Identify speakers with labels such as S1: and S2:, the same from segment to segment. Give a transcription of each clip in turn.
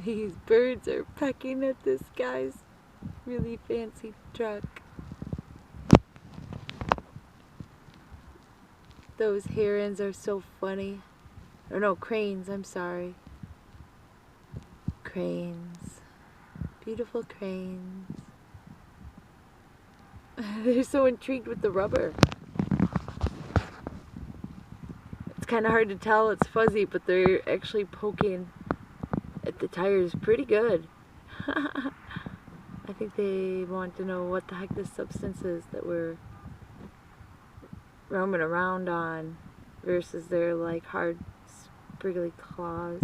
S1: These birds are pecking at this guy's really fancy truck. Those herons are so funny. Or no, cranes, I'm sorry. Cranes. Beautiful cranes. They're so intrigued with the rubber. It's kind of hard to tell, it's fuzzy, but they're actually poking at the tires pretty good. I think they want to know what the heck this substance is that we're roaming around on versus their like hard spriggly claws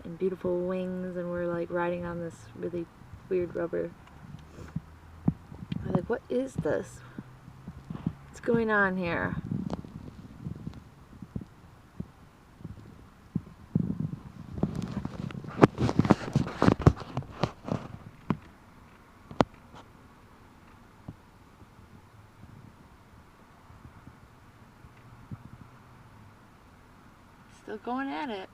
S1: and beautiful wings, and we're like riding on this really weird rubber. I'm like, what is this? What's going on here? Still going at it.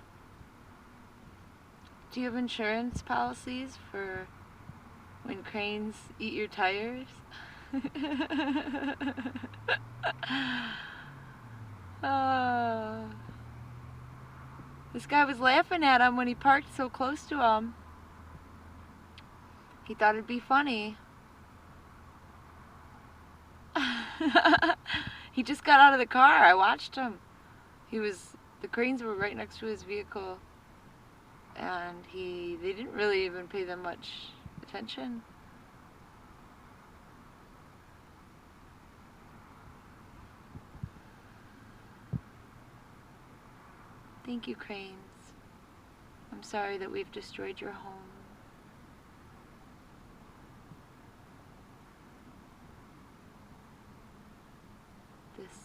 S1: Do you have insurance policies for when cranes eat your tires? Oh. This guy was laughing at him when he parked so close to him. He thought it'd be funny. He just got out of the car. I watched him. The cranes were right next to his vehicle, and they didn't really even pay them much attention. Thank you, cranes. I'm sorry that we've destroyed your home. This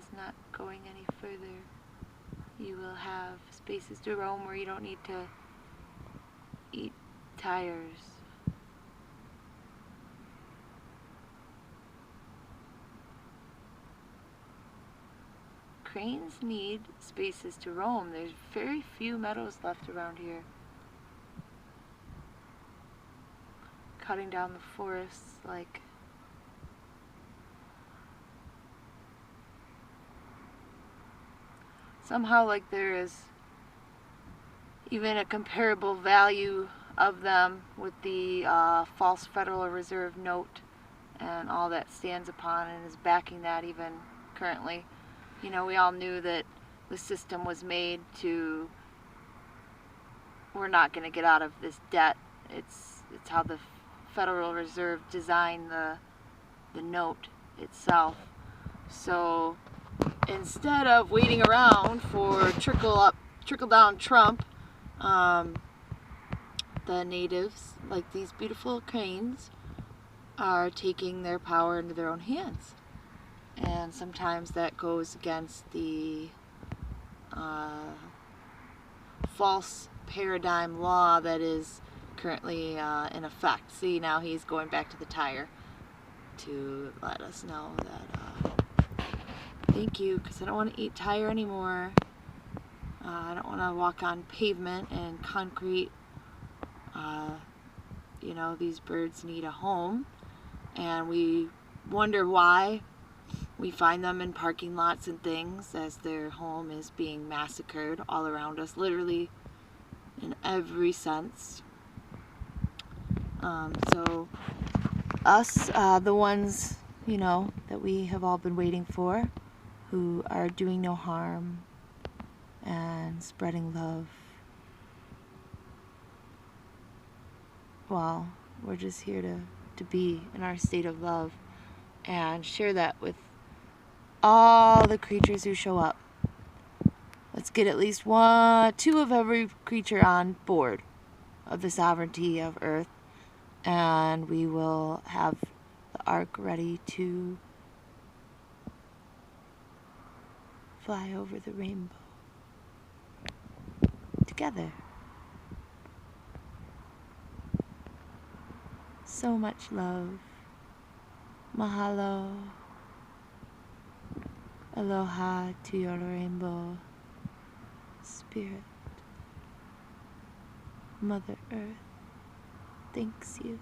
S1: is not going any further. You will have spaces to roam where you don't need to eat tires. Cranes need spaces to roam. There's very few meadows left around here. Cutting down the forests like somehow like there is even a comparable value of them with the false Federal Reserve note and all that stands upon and is backing that even currently. You know, we all knew that the system was made to, we're not going to get out of this debt. It's how the Federal Reserve designed the note itself. So instead of waiting around for trickle down Trump, the natives, like these beautiful cranes, are taking their power into their own hands. And sometimes that goes against the false paradigm law that is currently in effect. See, now he's going back to the tire to let us know that thank you, because I don't want to eat tire anymore. I don't want to walk on pavement and concrete. You know, these birds need a home, and we wonder why we find them in parking lots and things as their home is being massacred all around us, literally in every sense. So us, the ones, you know, that we have all been waiting for, who are doing no harm and spreading love, well, we're just here to be in our state of love and share that with all the creatures who show up. Let's get at least 1, 2 of every creature on board of the sovereignty of Earth, and we will have the ark ready to fly over the rainbow together. So much love. Mahalo. Aloha to your rainbow spirit. Mother Earth thanks you.